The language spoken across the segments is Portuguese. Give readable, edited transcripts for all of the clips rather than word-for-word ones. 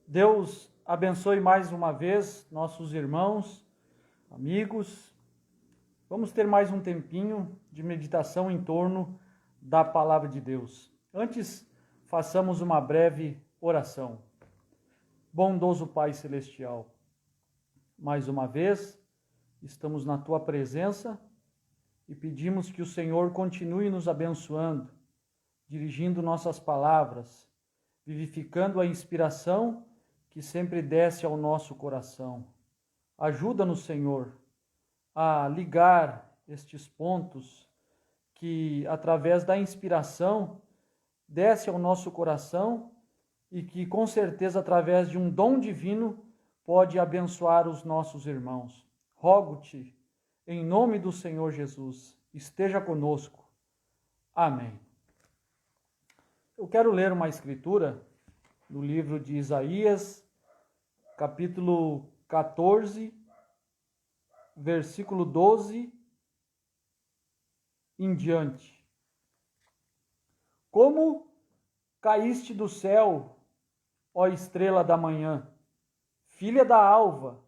Deus abençoe mais uma vez nossos irmãos, amigos. Vamos ter mais um tempinho de meditação em torno da palavra de Deus. Antes, façamos uma breve oração. Bondoso Pai Celestial, mais uma vez, estamos na Tua presença e pedimos que o Senhor continue nos abençoando, dirigindo nossas palavras, vivificando a inspiração que sempre desce ao nosso coração. Ajuda-nos, Senhor, a ligar estes pontos que, através da inspiração, desce ao nosso coração e que, com certeza, através de um dom divino, pode abençoar os nossos irmãos. Rogo-te, em nome do Senhor Jesus, esteja conosco. Amém. Eu quero ler uma escritura no livro de Isaías, capítulo 14, versículo 12 em diante. Como caíste do céu, ó estrela da manhã, filha da alva,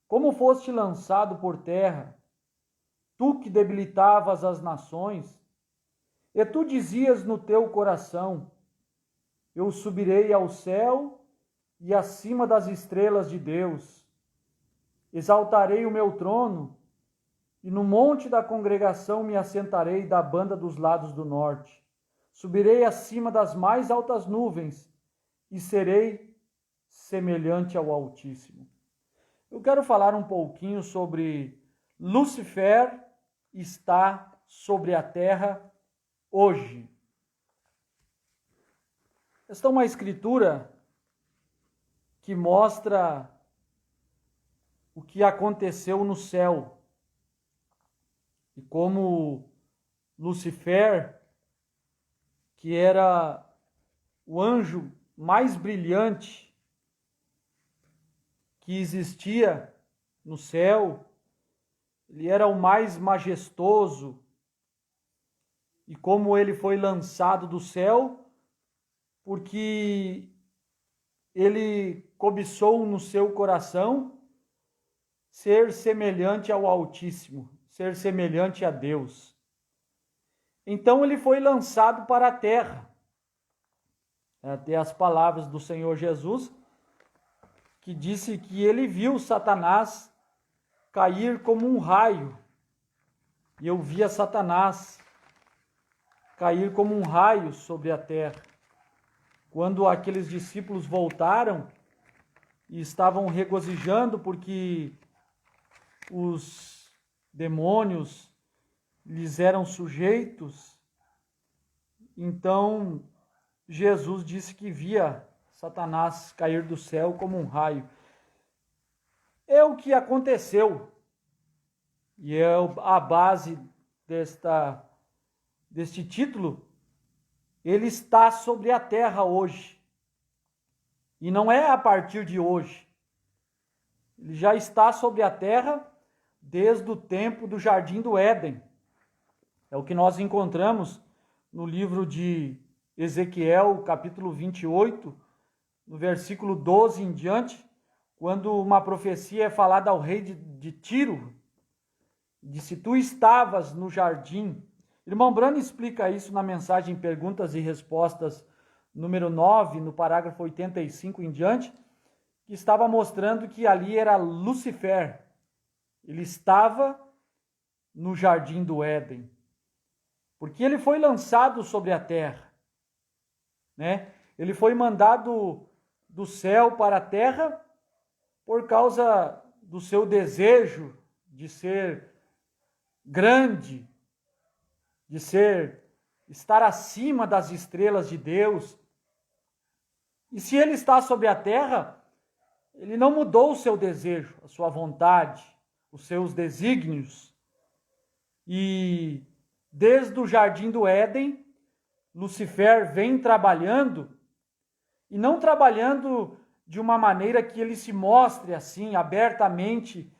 como foste lançado por terra, tu que debilitavas as nações, e tu dizias no teu coração: eu subirei ao céu e acima das estrelas de Deus. Exaltarei o meu trono, e no monte da congregação me assentarei da banda dos lados do norte. Subirei acima das mais altas nuvens, e serei semelhante ao Altíssimo. Eu quero falar um pouquinho sobre Lúcifer está sobre a terra hoje. Esta é uma escritura que mostra o que aconteceu no céu e como Lúcifer, que era o anjo mais brilhante que existia no céu, ele era o mais majestoso, e como ele foi lançado do céu, porque ele cobiçou no seu coração ser semelhante ao Altíssimo, ser semelhante a Deus. Então ele foi lançado para a terra. Até as palavras do Senhor Jesus, que disse que ele viu Satanás cair como um raio. E eu via Satanás cair como um raio sobre a terra. Quando aqueles discípulos voltaram e estavam regozijando porque os demônios lhes eram sujeitos, então Jesus disse que via Satanás cair do céu como um raio. É o que aconteceu, e é a base deste título. Ele está sobre a terra hoje. E não é a partir de hoje. Ele já está sobre a terra desde o tempo do Jardim do Éden. É o que nós encontramos no livro de Ezequiel, capítulo 28, no versículo 12 em diante, quando uma profecia é falada ao rei de Tiro. Disse: tu estavas no jardim. Irmão Brano explica isso na mensagem Perguntas e Respostas número 9, no parágrafo 85 em diante, que estava mostrando que ali era Lúcifer. Ele estava no jardim do Éden, porque ele foi lançado sobre a terra, né? Ele foi mandado do céu para a terra por causa do seu desejo de ser grande, de estar acima das estrelas de Deus. E se ele está sobre a terra, ele não mudou o seu desejo, a sua vontade, os seus desígnios. E desde o Jardim do Éden, Lúcifer vem trabalhando, e não trabalhando de uma maneira que ele se mostre assim, abertamente,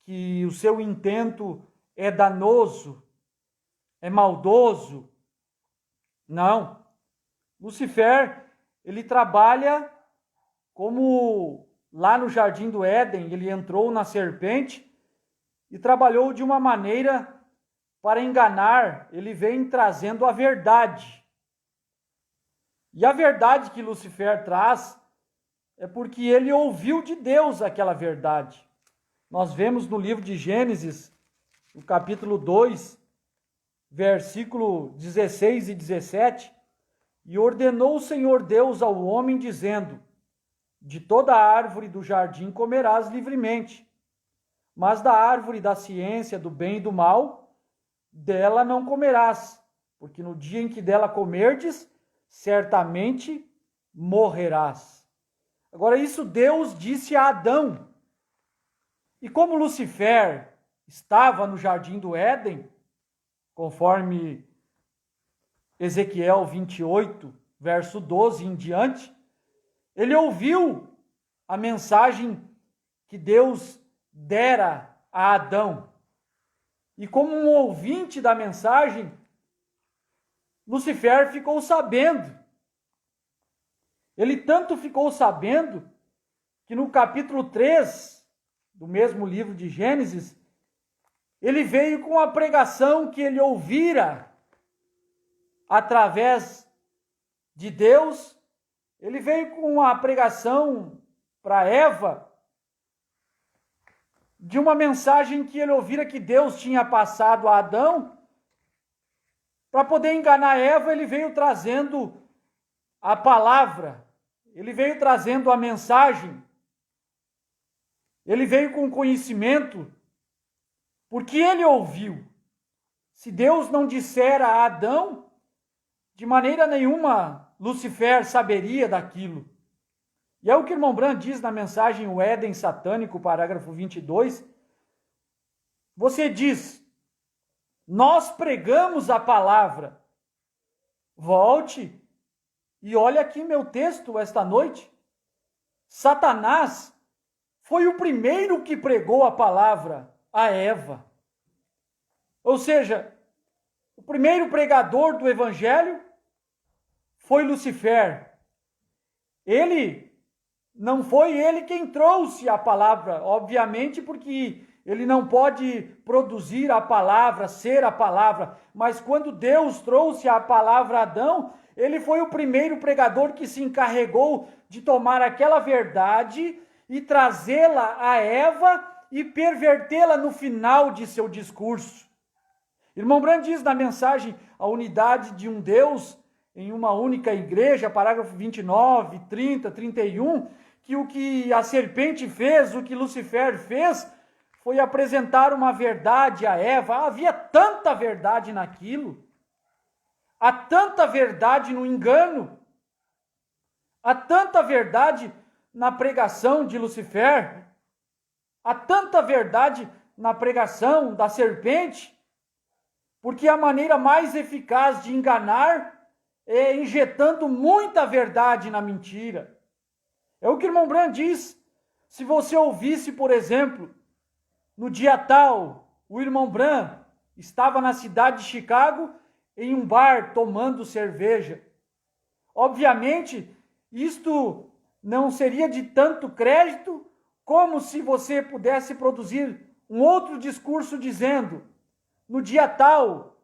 que o seu intento é danoso, é maldoso. Não. Lúcifer, ele trabalha como lá no Jardim do Éden ele entrou na serpente e trabalhou de uma maneira para enganar, ele vem trazendo a verdade. E a verdade que Lúcifer traz é porque ele ouviu de Deus aquela verdade. Nós vemos no livro de Gênesis, no capítulo 2, versículo 16 e 17, e ordenou o Senhor Deus ao homem, dizendo: de toda árvore do jardim comerás livremente, mas da árvore da ciência do bem e do mal, dela não comerás, porque no dia em que dela comerdes, certamente morrerás. Agora, isso Deus disse a Adão. E como Lúcifer estava no jardim do Éden, conforme Ezequiel 28, verso 12 em diante, ele ouviu a mensagem que Deus dera a Adão. E como um ouvinte da mensagem, Lúcifer ficou sabendo. Ele tanto ficou sabendo que no capítulo 3 do mesmo livro de Gênesis, ele veio com a pregação que ele ouvira através de Deus. Ele veio com a pregação para Eva de uma mensagem que ele ouvira que Deus tinha passado a Adão. Para poder enganar Eva, ele veio trazendo a palavra, ele veio trazendo a mensagem, ele veio com conhecimento, porque ele ouviu. Se Deus não dissera a Adão, de maneira nenhuma Lúcifer saberia daquilo. E é o que o irmão Branham diz na mensagem O Éden Satânico, parágrafo 22. Você diz: nós pregamos a palavra. Volte e olha aqui meu texto esta noite. Satanás foi o primeiro que pregou a palavra a Eva. Ou seja, o primeiro pregador do evangelho foi Lúcifer. Não foi ele quem trouxe a palavra, obviamente, porque ele não pode produzir a palavra, ser a palavra, mas quando Deus trouxe a palavra a Adão, ele foi o primeiro pregador que se encarregou de tomar aquela verdade e trazê-la a Eva e pervertê-la no final de seu discurso. Irmão Branham diz na mensagem A Unidade de um Deus em uma única igreja, parágrafo 29, 30, 31, que o que a serpente fez, o que Lúcifer fez, foi apresentar uma verdade a Eva. Havia tanta verdade naquilo, há tanta verdade no engano, há tanta verdade na pregação de Lúcifer, há tanta verdade na pregação da serpente, porque a maneira mais eficaz de enganar é injetando muita verdade na mentira. É o que o irmão Branham diz. Se você ouvisse, por exemplo, no dia tal, o irmão Branham estava na cidade de Chicago em um bar tomando cerveja. Obviamente, isto não seria de tanto crédito como se você pudesse produzir um outro discurso dizendo: no dia tal,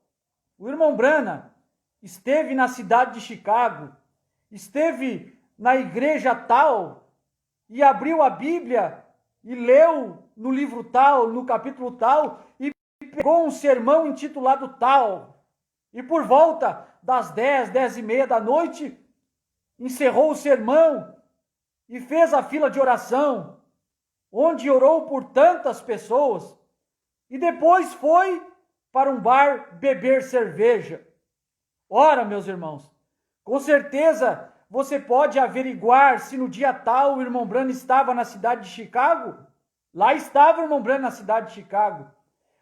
o irmão Branham esteve na cidade de Chicago, esteve na igreja tal e abriu a Bíblia e leu no livro tal, no capítulo tal, e pegou um sermão intitulado tal. E por volta das 10, 10:30 da noite, encerrou o sermão e fez a fila de oração, onde orou por tantas pessoas, e depois foi para um bar beber cerveja. Ora, meus irmãos, com certeza você pode averiguar se no dia tal o irmão Branham estava na cidade de Chicago. Lá estava o irmão Branham na cidade de Chicago.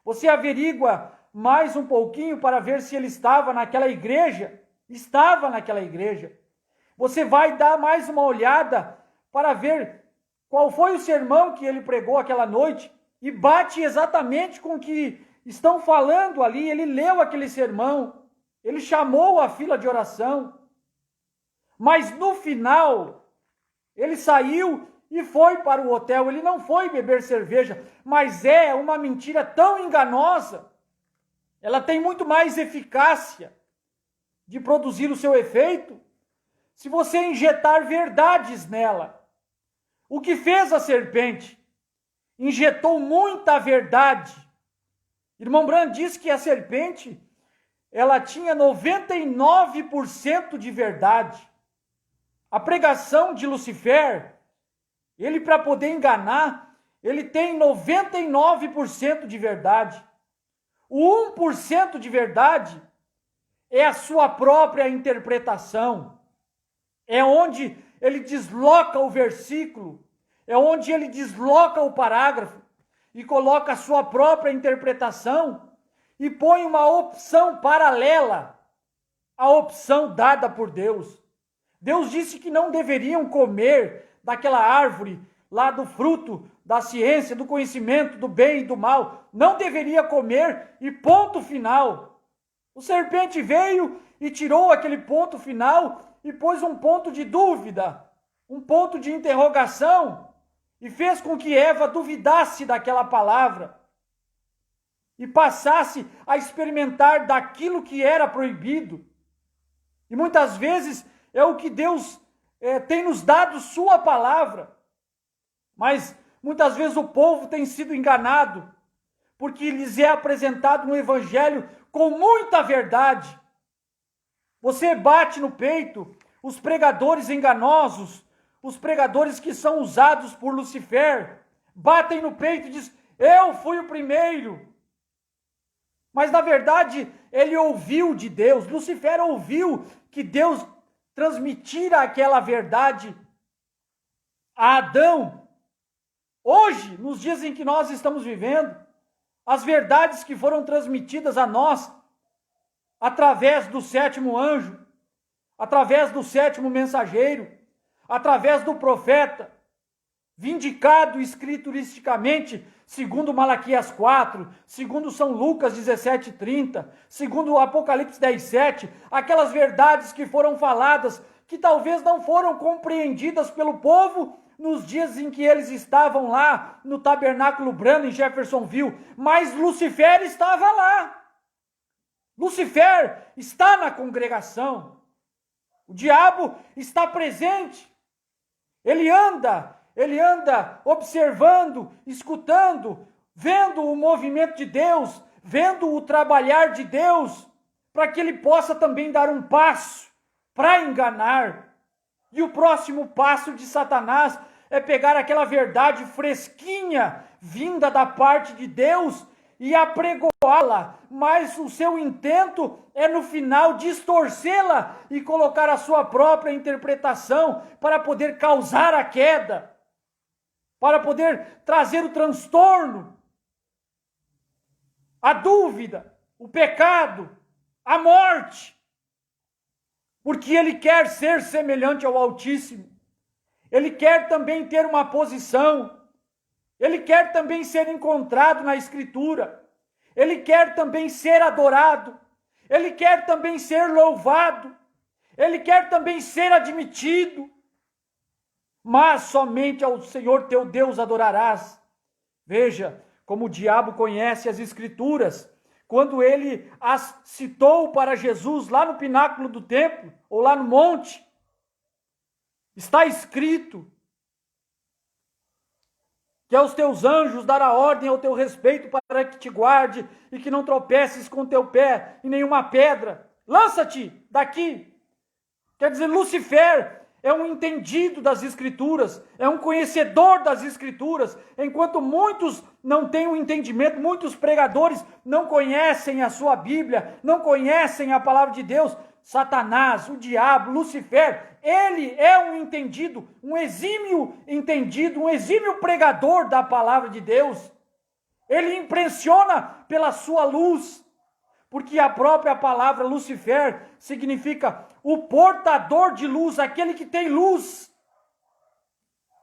Você averigua mais um pouquinho para ver se ele estava naquela igreja. Estava naquela igreja. Você vai dar mais uma olhada para ver qual foi o sermão que ele pregou aquela noite e bate exatamente com o que estão falando ali. Ele leu aquele sermão. Ele chamou a fila de oração, mas no final, Ele saiu e foi para o hotel, ele não foi beber cerveja, mas é uma mentira tão enganosa, ela tem muito mais eficácia de produzir o seu efeito se você injetar verdades nela. O que fez a serpente? Injetou muita verdade. Irmão Branham diz que a serpente, ela tinha 99% de verdade. A pregação de Lucifer, ele para poder enganar, ele tem 99% de verdade. O 1% de verdade é a sua própria interpretação. É onde ele desloca o versículo, é onde ele desloca o parágrafo e coloca a sua própria interpretação e põe uma opção paralela à opção dada por Deus. Deus disse que não deveriam comer daquela árvore lá do fruto da ciência, do conhecimento do bem e do mal. Não deveria comer e ponto final. O serpente veio e tirou aquele ponto final e pôs um ponto de dúvida, um ponto de interrogação e fez com que Eva duvidasse daquela palavra e passasse a experimentar daquilo que era proibido. E muitas vezes é o que Deus tem nos dado sua palavra. Mas muitas vezes o povo tem sido enganado, porque lhes é apresentado um evangelho com muita verdade. Você bate no peito, os pregadores enganosos, os pregadores que são usados por Lucifer, batem no peito e dizem, eu fui o primeiro. Mas na verdade, ele ouviu de Deus, Lucifer ouviu que Deus transmitira aquela verdade a Adão. Hoje, nos dias em que nós estamos vivendo, as verdades que foram transmitidas a nós, através do sétimo anjo, através do sétimo mensageiro, através do profeta, vindicado escrituristicamente, segundo Malaquias 4, segundo São Lucas 17:30, segundo o Apocalipse 10:7, aquelas verdades que foram faladas, que talvez não foram compreendidas pelo povo nos dias em que eles estavam lá no Tabernáculo Branham em Jeffersonville, mas Lucifer estava lá. Lucifer está na congregação. O diabo está presente. Ele anda observando, escutando, vendo o movimento de Deus, vendo o trabalhar de Deus, para que ele possa também dar um passo para enganar. E o próximo passo de Satanás é pegar aquela verdade fresquinha, vinda da parte de Deus, e apregoá-la, mas o seu intento é no final distorcê-la e colocar a sua própria interpretação para poder causar a queda, para poder trazer o transtorno, a dúvida, o pecado, a morte, porque ele quer ser semelhante ao Altíssimo, ele quer também ter uma posição, ele quer também ser encontrado na Escritura, ele quer também ser adorado, ele quer também ser louvado, ele quer também ser admitido, mas somente ao Senhor teu Deus adorarás. Veja como o diabo conhece as Escrituras, quando ele as citou para Jesus lá no pináculo do templo, ou lá no monte, está escrito que aos teus anjos dará ordem ao teu respeito para que te guarde e que não tropeces com teu pé em nenhuma pedra. Lança-te daqui. Quer dizer, Lucifer é um entendido das Escrituras, é um conhecedor das Escrituras, enquanto muitos não têm o entendimento, muitos pregadores não conhecem a sua Bíblia, não conhecem a palavra de Deus. Satanás, o diabo, Lucifer, ele é um entendido, um exímio entendido, um exímio pregador da palavra de Deus. Ele impressiona pela sua luz, porque a própria palavra Lucifer significa o portador de luz, aquele que tem luz.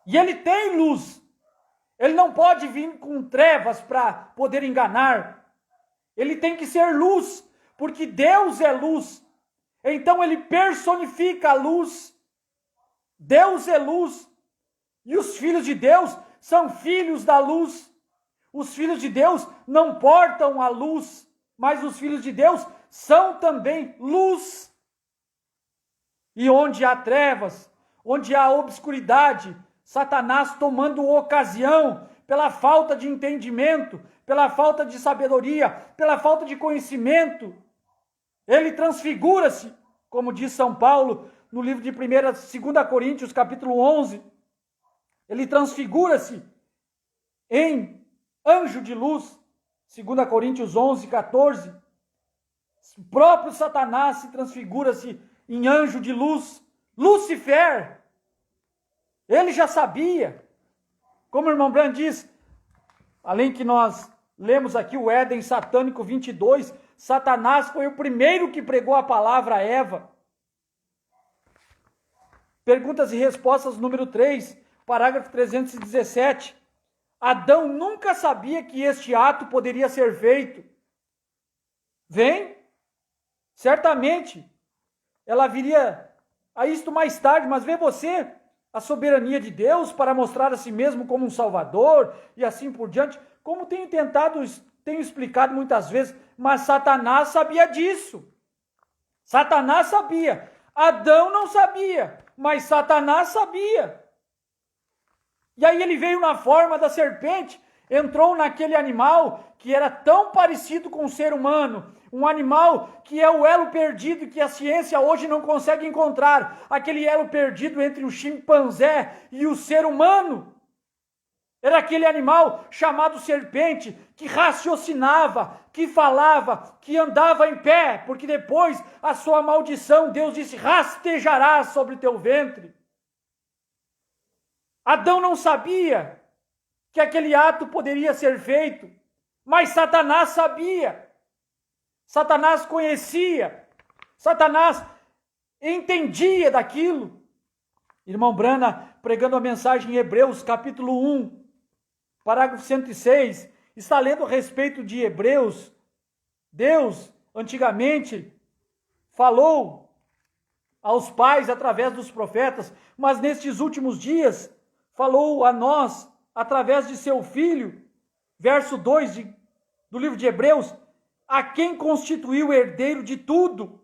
E ele tem luz. Ele não pode vir com trevas para poder enganar. Ele tem que ser luz, porque Deus é luz. Então ele personifica a luz. Deus é luz. E os filhos de Deus são filhos da luz. Os filhos de Deus não portam a luz, mas os filhos de Deus são também luz. E onde há trevas, onde há obscuridade, Satanás tomando ocasião pela falta de entendimento, pela falta de sabedoria, pela falta de conhecimento, ele transfigura-se, como diz São Paulo no livro de 2 Coríntios, capítulo 11, ele transfigura-se em anjo de luz, 2 Coríntios 11, 14. O próprio Satanás se transfigura-se em anjo de luz. Lúcifer, ele já sabia. Como o irmão Branham diz, além que nós lemos aqui o Éden satânico 22, Satanás foi o primeiro que pregou a palavra a Eva. Perguntas e respostas número 3, parágrafo 317. Adão nunca sabia que este ato poderia ser feito. Vem, certamente, ela viria a isto mais tarde, mas vê você a soberania de Deus para mostrar a si mesmo como um salvador e assim por diante, como tenho explicado muitas vezes, mas Satanás sabia disso. Satanás sabia. Adão não sabia, mas Satanás sabia. E aí ele veio na forma da serpente, entrou naquele animal que era tão parecido com o ser humano, um animal que é o elo perdido que a ciência hoje não consegue encontrar, aquele elo perdido entre o chimpanzé e o ser humano. Era aquele animal chamado serpente, que raciocinava, que falava, que andava em pé, porque depois a sua maldição, Deus disse, rastejarás sobre teu ventre. Adão não sabia que aquele ato poderia ser feito, mas Satanás sabia. Satanás conhecia, Satanás entendia daquilo. Irmão Brana, pregando a mensagem em Hebreus, capítulo 1, parágrafo 106, está lendo a respeito de Hebreus. Deus, antigamente, falou aos pais através dos profetas, mas nestes últimos dias, falou a nós através de seu Filho, verso 2 do livro de Hebreus, a quem constituiu herdeiro de tudo.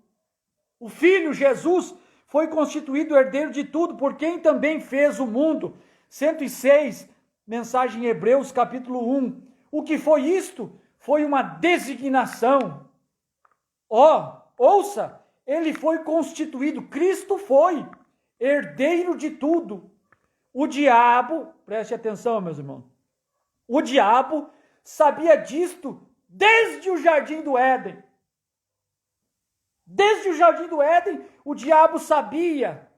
O Filho, Jesus, foi constituído herdeiro de tudo, por quem também fez o mundo. 106, mensagem em Hebreus, capítulo 1. O que foi isto? Foi uma designação. Ouça, ele foi constituído, Cristo foi herdeiro de tudo. O diabo, preste atenção, meus irmãos, o diabo sabia disto desde o jardim do Éden. Desde o jardim do Éden, o diabo sabia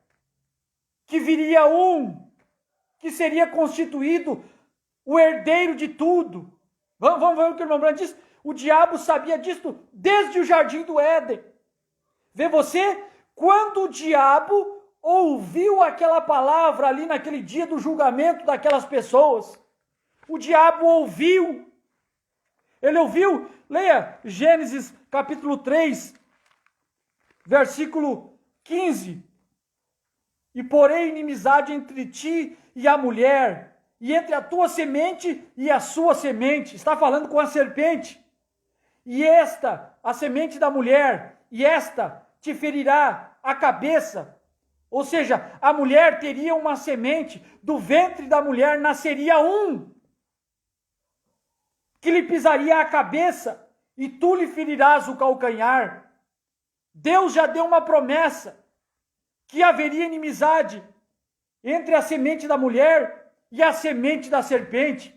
que viria um que seria constituído o herdeiro de tudo. Vamos ver o que o irmão Branham diz? O diabo sabia disto desde o jardim do Éden. Vê você, quando o diabo ouviu aquela palavra ali naquele dia do julgamento daquelas pessoas, o diabo ouviu. Ele ouviu, leia Gênesis capítulo 3, versículo 15. E porém inimizade entre ti e a mulher, e entre a tua semente e a sua semente. Está falando com a serpente. E esta, a semente da mulher, e esta te ferirá a cabeça. Ou seja, a mulher teria uma semente, do ventre da mulher nasceria um, que lhe pisaria a cabeça, e tu lhe ferirás o calcanhar. Deus já deu uma promessa, que haveria inimizade entre a semente da mulher e a semente da serpente.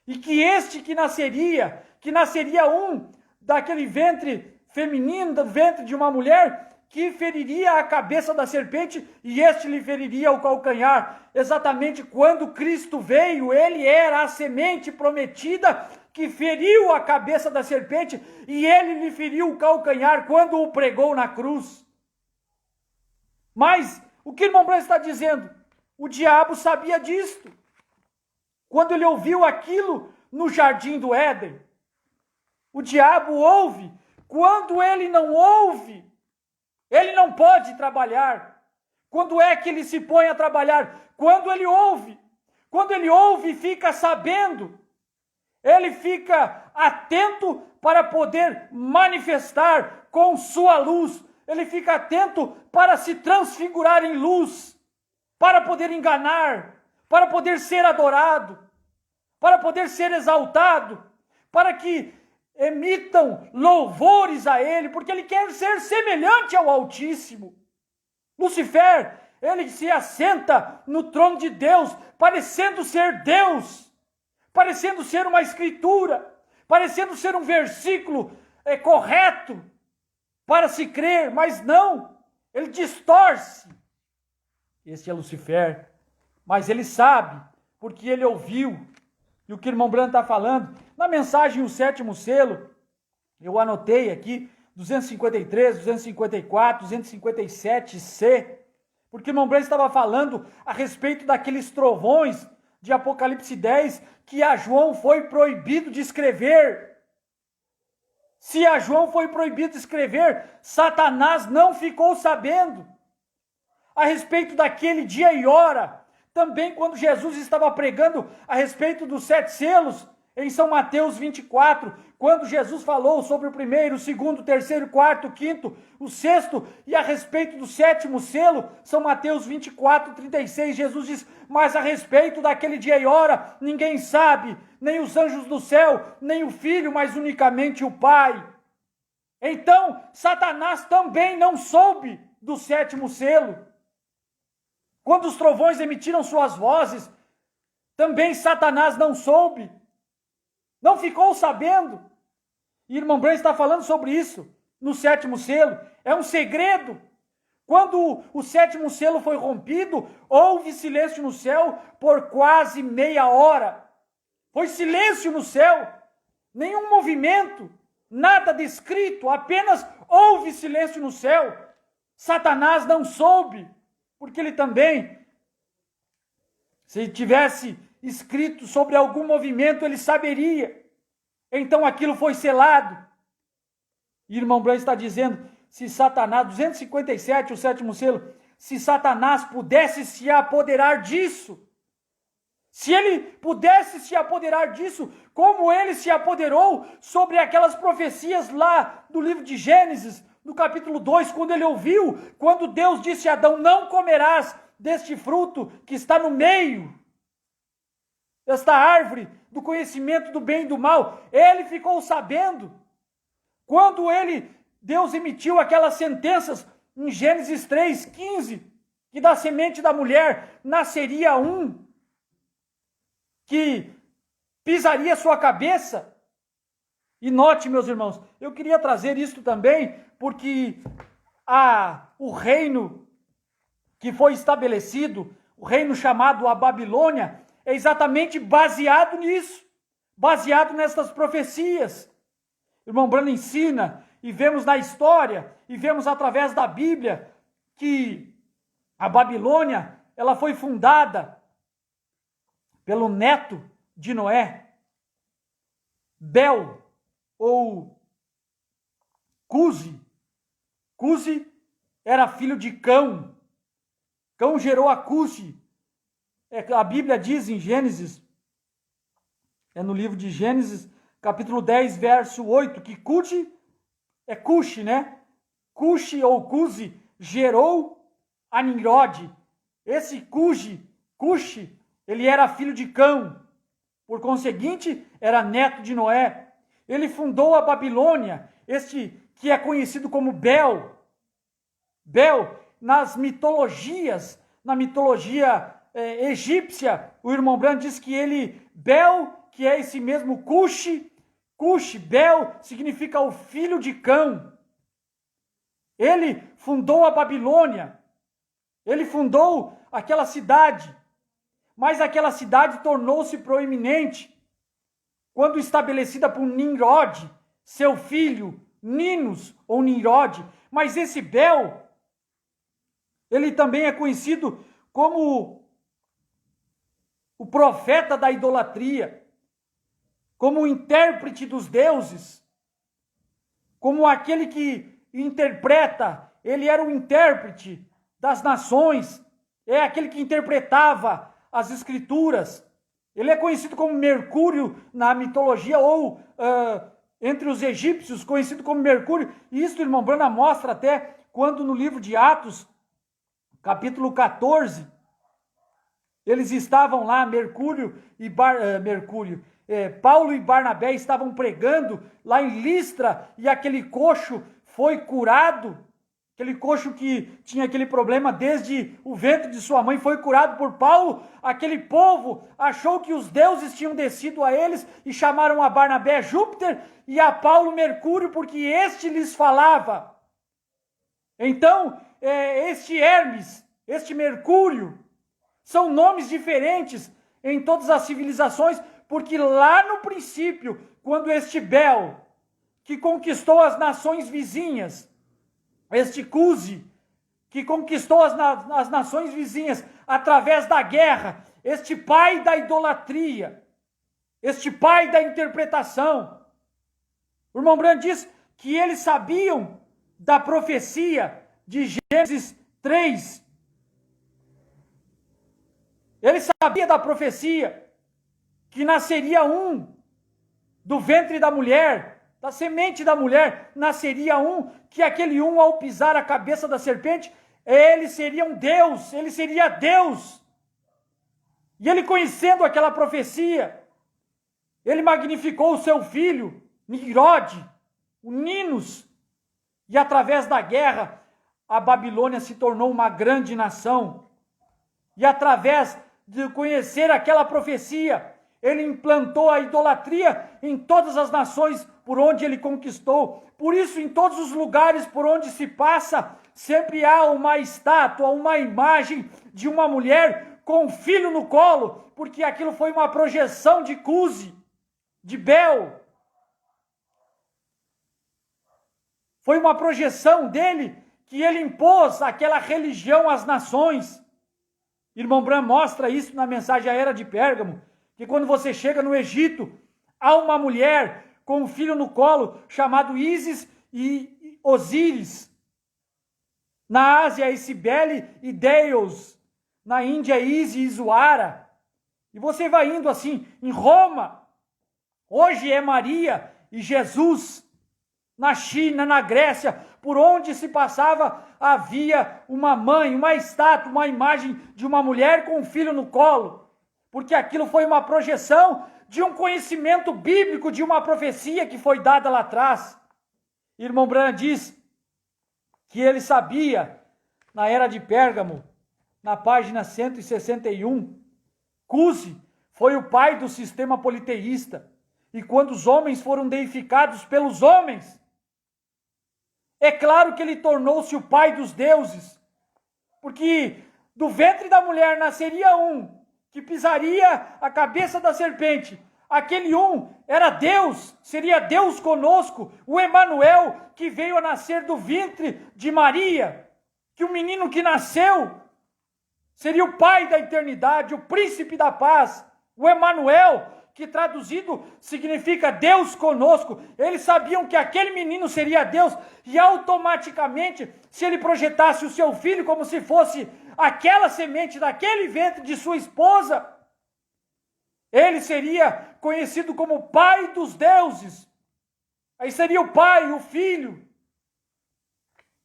E que este que nasceria um daquele ventre feminino, do ventre de uma mulher, que feriria a cabeça da serpente e este lhe feriria o calcanhar. Exatamente quando Cristo veio, ele era a semente prometida que feriu a cabeça da serpente e ele lhe feriu o calcanhar quando o pregou na cruz. Mas o que o irmão Branham está dizendo? O diabo sabia disto. Quando ele ouviu aquilo no jardim do Éden, o diabo ouve. Quando ele não ouve, ele não pode trabalhar. Quando é que ele se põe a trabalhar? Quando ele ouve. Quando ele ouve e fica sabendo. Ele fica atento para poder manifestar com sua luz. Ele fica atento para se transfigurar em luz, para poder enganar, para poder ser adorado, para poder ser exaltado, para que emitam louvores a ele, porque ele quer ser semelhante ao Altíssimo. Lucifer, ele se assenta no trono de Deus, parecendo ser Deus, parecendo ser uma escritura, parecendo ser um versículo correto para se crer, mas não, ele distorce. Esse é Lucifer, mas ele sabe, porque ele ouviu. E o que o irmão Branham está falando, na mensagem O Sétimo Selo, eu anotei aqui, 253, 254, 257c, porque o irmão Branham estava falando a respeito daqueles trovões de Apocalipse 10, que a João foi proibido de escrever. Se a João foi proibido de escrever, Satanás não ficou sabendo. A respeito daquele dia e hora, também quando Jesus estava pregando a respeito dos 7 selos, em São Mateus 24, quando Jesus falou sobre o primeiro, o segundo, o terceiro, o quarto, o quinto, o sexto, e a respeito do 7º selo, São Mateus 24, 36, Jesus diz, mas a respeito daquele dia e hora, ninguém sabe, nem os anjos do céu, nem o Filho, mas unicamente o Pai. Então, Satanás também não soube do 7º selo. Quando os trovões emitiram suas vozes, também Satanás não soube. Não ficou sabendo. E irmão Branham está falando sobre isso no 7º selo. É um segredo. Quando o 7º selo foi rompido, houve silêncio no céu por quase meia hora. Foi silêncio no céu. Nenhum movimento, nada descrito, apenas houve silêncio no céu. Satanás não soube, porque ele também, se tivesse escrito sobre algum movimento, ele saberia. Então aquilo foi selado. E irmão Branham está dizendo, se Satanás, 257, o 7º selo, se Satanás pudesse se apoderar disso, se ele pudesse se apoderar disso, como ele se apoderou sobre aquelas profecias lá do livro de Gênesis, no capítulo 2, quando ele ouviu, quando Deus disse a Adão, não comerás deste fruto que está no meio desta árvore do conhecimento do bem e do mal. Ele ficou sabendo. Quando Deus emitiu aquelas sentenças em Gênesis 3:15, que da semente da mulher nasceria um que pisaria sua cabeça. E note, meus irmãos, eu queria trazer isso também, porque o reino que foi estabelecido, o reino chamado a Babilônia, é exatamente baseado nisso, baseado nessas profecias. O irmão Branham ensina, e vemos na história, e vemos através da Bíblia, que a Babilônia, ela foi fundada pelo neto de Noé, Bel, ou Cusi. Cusi era filho de Cão. Cão gerou a Cusi. A Bíblia diz em Gênesis, no livro de Gênesis, capítulo 10, verso 8, que Cusi é Cuxi, né? Cuxi ou Cusi gerou a Nimrod. Esse Cuxi, ele era filho de Cão. Por conseguinte, era neto de Noé. Ele fundou a Babilônia, este que é conhecido como Bel. Bel, nas mitologias, na mitologia egípcia, o irmão Branham diz que Bel, que é esse mesmo Cuxi, Bel, significa o filho de Cão. Ele fundou a Babilônia, ele fundou aquela cidade, mas aquela cidade tornou-se proeminente quando estabelecida por Nimrod, seu filho, Ninos ou Nimrod. Mas esse Bel, ele também é conhecido como o profeta da idolatria, como o intérprete dos deuses, como aquele que interpreta, ele era o intérprete das nações, é aquele que interpretava as escrituras. Ele é conhecido como Mercúrio na mitologia, ou entre os egípcios, conhecido como Mercúrio. E isso, irmão Branham mostra até quando no livro de Atos, capítulo 14, eles estavam lá, Paulo e Barnabé estavam pregando lá em Listra, e aquele coxo foi curado. Aquele coxo que tinha aquele problema desde o ventre de sua mãe foi curado por Paulo. Aquele povo achou que os deuses tinham descido a eles e chamaram a Barnabé Júpiter e a Paulo Mercúrio, porque este lhes falava. Então, este Hermes, este Mercúrio, são nomes diferentes em todas as civilizações, porque lá no princípio, quando este Bel, que conquistou as nações vizinhas, este Cusi, que conquistou as nações vizinhas através da guerra, este pai da idolatria, este pai da interpretação. O irmão Branham diz que eles sabiam da profecia de Gênesis 3. Ele sabia da profecia que nasceria um do ventre da mulher, da semente da mulher, nasceria um, que aquele um, ao pisar a cabeça da serpente, ele seria um Deus, ele seria Deus. E ele, conhecendo aquela profecia, ele magnificou o seu filho, Nimrod, o Ninos, e através da guerra, a Babilônia se tornou uma grande nação. E através de conhecer aquela profecia, ele implantou a idolatria em todas as nações por onde ele conquistou. Por isso, em todos os lugares por onde se passa, sempre há uma estátua, uma imagem de uma mulher com um filho no colo, porque aquilo foi uma projeção de Cusi, de Bel. Foi uma projeção dele que ele impôs aquela religião às nações. Irmão Branham mostra isso na mensagem à Era de Pérgamo, que quando você chega no Egito, há uma mulher com um filho no colo chamado Ísis e Osíris. Na Ásia, é Cibele e Deus. Na Índia, Ísis e Isuara. E você vai indo assim, em Roma, hoje é Maria e Jesus. Na China, na Grécia, por onde se passava, havia uma mãe, uma estátua, uma imagem de uma mulher com um filho no colo. Porque aquilo foi uma projeção de um conhecimento bíblico, de uma profecia que foi dada lá atrás. Irmão Branham diz que ele sabia, na Era de Pérgamo, na página 161, Cusi foi o pai do sistema politeísta. E quando os homens foram deificados pelos homens, é claro que ele tornou-se o pai dos deuses, porque do ventre da mulher nasceria um que pisaria a cabeça da serpente. Aquele um era Deus, seria Deus conosco, o Emanuel, que veio a nascer do ventre de Maria, que o menino que nasceu seria o pai da eternidade, o príncipe da paz, o Emanuel, que traduzido significa Deus conosco. Eles sabiam que aquele menino seria Deus, e automaticamente, se ele projetasse o seu filho como se fosse aquela semente daquele ventre de sua esposa, ele seria conhecido como pai dos deuses. Aí seria o pai, o filho.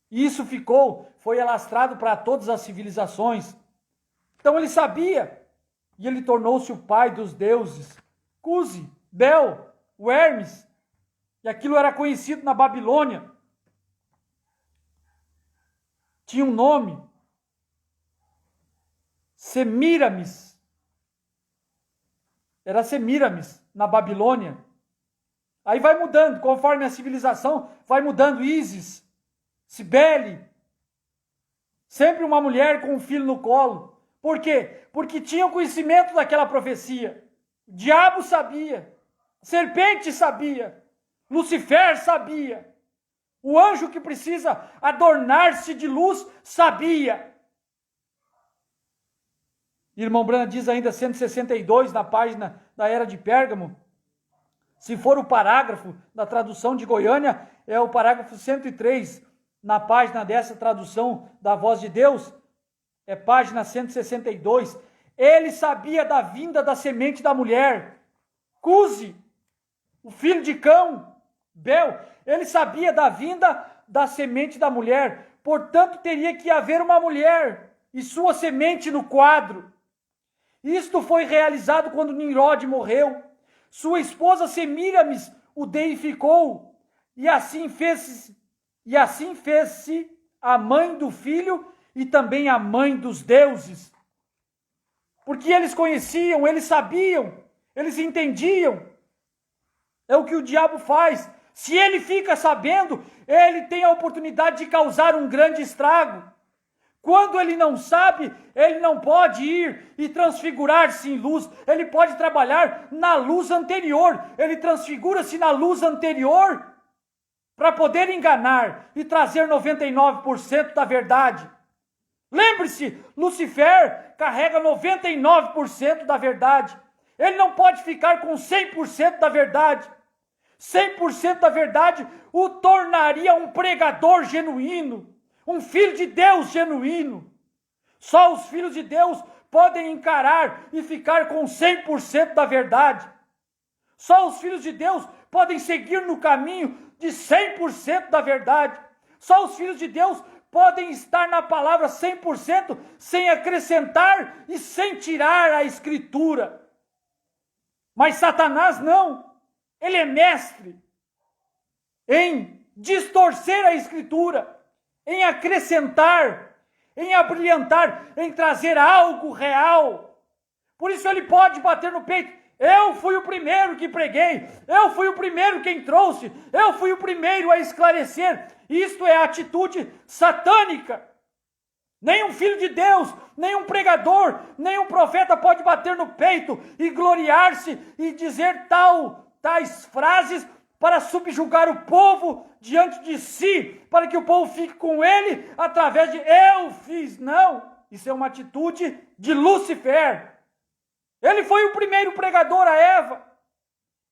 E isso foi alastrado para todas as civilizações. Então ele sabia, e ele tornou-se o pai dos deuses. Cusi, Bel, o Hermes, e aquilo era conhecido na Babilônia. Tinha um nome, Semíramis. Era Semíramis na Babilônia. Aí vai mudando, conforme a civilização, vai mudando. Ísis, Cibele, sempre uma mulher com um filho no colo. Por quê? Porque tinham conhecimento daquela profecia. O diabo sabia, a serpente sabia, Lucifer sabia, o anjo que precisa adornar-se de luz sabia. Irmão Branham diz ainda 162 na página da Era de Pérgamo, se for o parágrafo da tradução de Goiânia, é o parágrafo 103 na página dessa tradução da Voz de Deus, é página 162, ele sabia da vinda da semente da mulher. Cuse, o filho de Cão, Bel, ele sabia da vinda da semente da mulher, portanto teria que haver uma mulher e sua semente no quadro. Isto foi realizado quando Nimrod morreu. Sua esposa Semíramis o deificou, e assim fez-se a mãe do filho e também a mãe dos deuses. Porque eles conheciam, eles sabiam, eles entendiam. É o que o diabo faz. Se ele fica sabendo, ele tem a oportunidade de causar um grande estrago. Quando ele não sabe, ele não pode ir e transfigurar-se em luz. Ele pode trabalhar na luz anterior. Ele transfigura-se na luz anterior para poder enganar e trazer 99% da verdade. Lembre-se, Lucifer carrega 99% da verdade. Ele não pode ficar com 100% da verdade. 100% da verdade o tornaria um pregador genuíno, um filho de Deus genuíno. Só os filhos de Deus podem encarar e ficar com 100% da verdade. Só os filhos de Deus podem seguir no caminho de 100% da verdade. Só os filhos de Deus podem estar na palavra 100%, sem acrescentar e sem tirar a Escritura. Mas Satanás não. Ele é mestre em distorcer a Escritura, em acrescentar, em abrilhantar, em trazer algo real. Por isso ele pode bater no peito. Eu fui o primeiro que preguei, eu fui o primeiro quem trouxe, eu fui o primeiro a esclarecer. Isto é atitude satânica. Nem um filho de Deus, nem um pregador, nem um profeta pode bater no peito e gloriar-se e dizer tais frases para subjugar o povo diante de si, para que o povo fique com ele através de eu fiz. Não, isso é uma atitude de Lúcifer. Ele foi o primeiro pregador a Eva.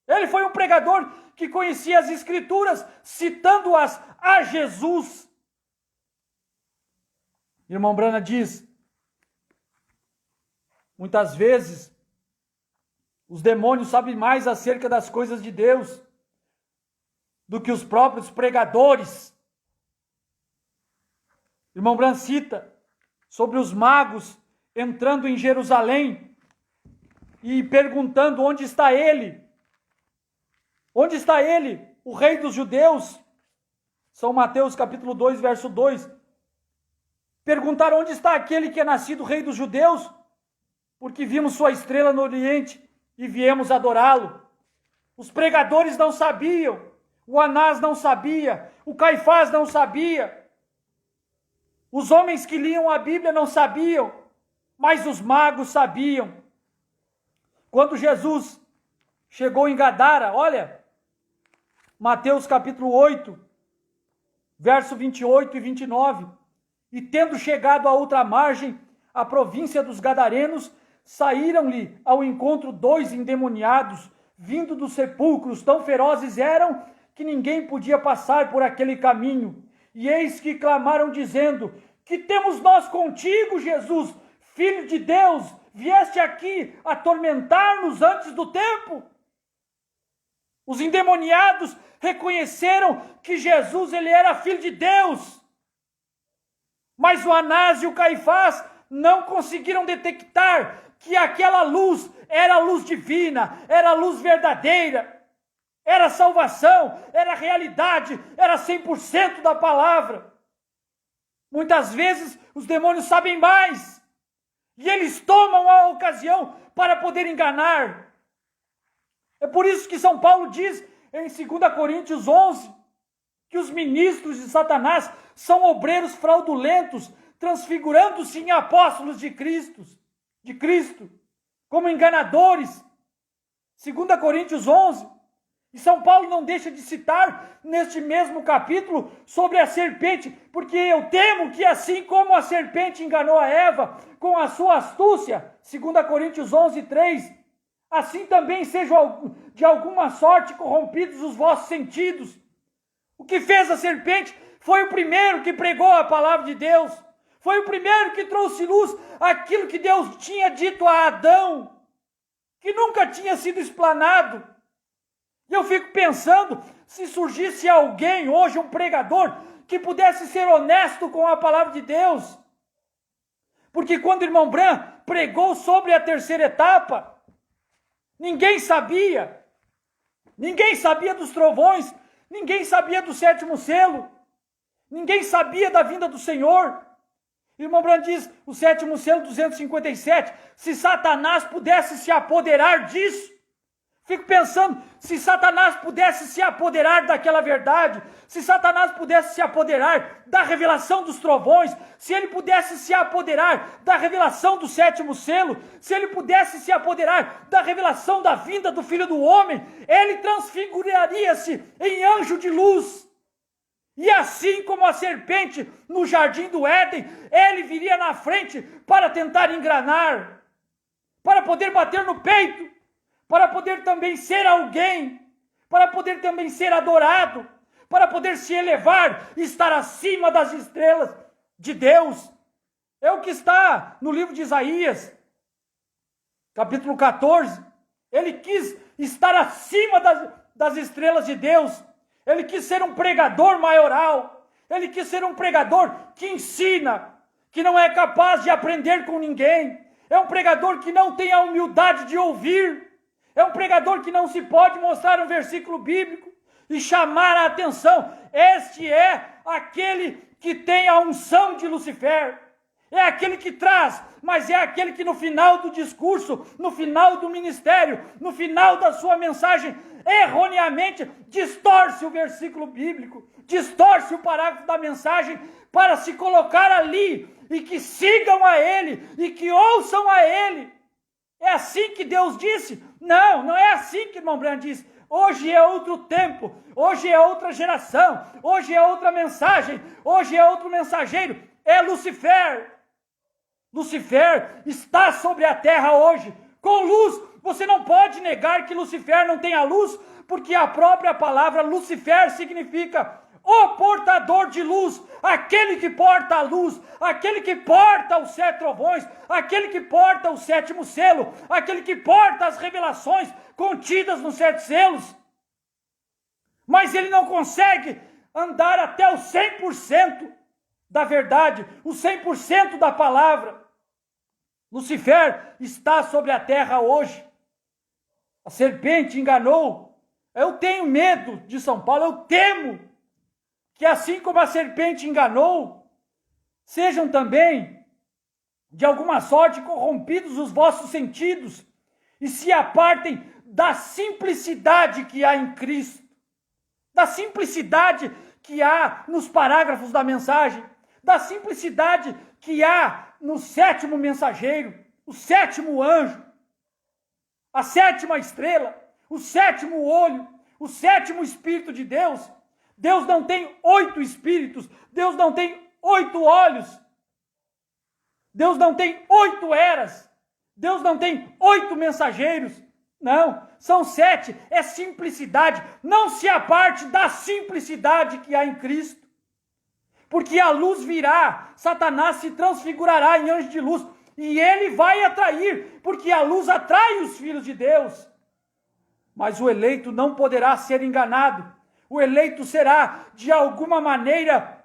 Ele foi um pregador que conhecia as Escrituras, citando-as a Jesus. Irmão Brana diz, muitas vezes, os demônios sabem mais acerca das coisas de Deus do que os próprios pregadores. Irmão Brana cita sobre os magos entrando em Jerusalém e perguntando onde está ele. Onde está ele, o rei dos judeus? São Mateus capítulo 2, verso 2. Perguntaram onde está aquele que é nascido rei dos judeus? Porque vimos sua estrela no oriente e viemos adorá-lo. Os pregadores não sabiam, o Anás não sabia, o Caifás não sabia, os homens que liam a Bíblia não sabiam, mas os magos sabiam. Quando Jesus chegou em Gadara, olha, Mateus capítulo 8, verso 28 e 29, e tendo chegado à outra margem, a província dos Gadarenos, saíram-lhe ao encontro 2 endemoniados, vindo dos sepulcros, tão ferozes eram que ninguém podia passar por aquele caminho. E eis que clamaram dizendo, que temos nós contigo, Jesus, Filho de Deus, vieste aqui atormentar-nos antes do tempo? Os endemoniados reconheceram que Jesus ele era Filho de Deus. Mas o Anás e o Caifás não conseguiram detectar que aquela luz era luz divina, era luz verdadeira, era salvação, era realidade, era 100% da palavra. Muitas vezes os demônios sabem mais e eles tomam a ocasião para poder enganar. É por isso que São Paulo diz em 2 Coríntios 11 que os ministros de Satanás são obreiros fraudulentos, transfigurando-se em apóstolos de Cristo, como enganadores. 2 Coríntios 11. E São Paulo não deixa de citar neste mesmo capítulo sobre a serpente, porque eu temo que assim como a serpente enganou a Eva com a sua astúcia, 2 Coríntios 11, 3, assim também sejam de alguma sorte corrompidos os vossos sentidos. O que fez a serpente foi o primeiro que pregou a palavra de Deus, Foi o primeiro que trouxe luz àquilo que Deus tinha dito a Adão, que nunca tinha sido explanado. E eu fico pensando, se surgisse alguém hoje, um pregador, que pudesse ser honesto com a palavra de Deus. Porque quando o irmão Branham pregou sobre a terceira etapa, ninguém sabia. Ninguém sabia dos trovões, ninguém sabia do sétimo selo, ninguém sabia da vinda do Senhor. O irmão Branham diz, o sétimo selo 257, se Satanás pudesse se apoderar disso, fico pensando, se Satanás pudesse se apoderar daquela verdade, se Satanás pudesse se apoderar da revelação dos trovões, se ele pudesse se apoderar da revelação do sétimo selo, se ele pudesse se apoderar da revelação da vinda do Filho do Homem, ele transfiguraria-se em anjo de luz. E assim como a serpente no jardim do Éden, ele viria na frente para tentar enganar, para poder bater no peito, para poder também ser alguém, para poder também ser adorado, para poder se elevar e estar acima das estrelas de Deus. É o que está no livro de Isaías, capítulo 14. Ele quis estar acima das estrelas de Deus. Ele quis ser um pregador maioral. Ele quis ser um pregador que ensina, que não é capaz de aprender com ninguém. É um pregador que não tem a humildade de ouvir. É um pregador que não se pode mostrar um versículo bíblico e chamar a atenção. Este é aquele que tem a unção de Lucifer. É aquele que traz, mas é aquele que no final do discurso, no final do ministério, no final da sua mensagem, erroneamente distorce o versículo bíblico, distorce o parágrafo da mensagem para se colocar ali e que sigam a ele e que ouçam a ele. É assim que Deus disse? Não, não é assim que o irmão Branham disse. Hoje é outro tempo, hoje é outra geração, hoje é outra mensagem, hoje é outro mensageiro, é Lucifer. Lucifer está sobre a terra hoje, com luz. Você não pode negar que Lucifer não tenha luz, porque a própria palavra Lucifer significa o portador de luz, aquele que porta a luz, aquele que porta os 7 trovões, aquele que porta o sétimo selo, aquele que porta as revelações contidas nos 7 selos. Mas ele não consegue andar até o 100% da verdade, o 100% da palavra. Lucifer está sobre a terra hoje. A serpente enganou. Eu tenho medo de São Paulo, eu temo que assim como a serpente enganou, sejam também, de alguma sorte, corrompidos os vossos sentidos e se apartem da simplicidade que há em Cristo, da simplicidade que há nos parágrafos da mensagem, da simplicidade que há no 7º mensageiro, o 7º anjo, a 7ª estrela, o 7º olho, o 7º Espírito de Deus. Deus não tem 8 espíritos, Deus não tem 8 olhos, Deus não tem 8 eras, Deus não tem 8 mensageiros, não, são 7, é simplicidade. Não se aparte da simplicidade que há em Cristo, porque a luz virá, Satanás se transfigurará em anjo de luz, e ele vai atrair, porque a luz atrai os filhos de Deus, mas o eleito não poderá ser enganado. O eleito será, de alguma maneira,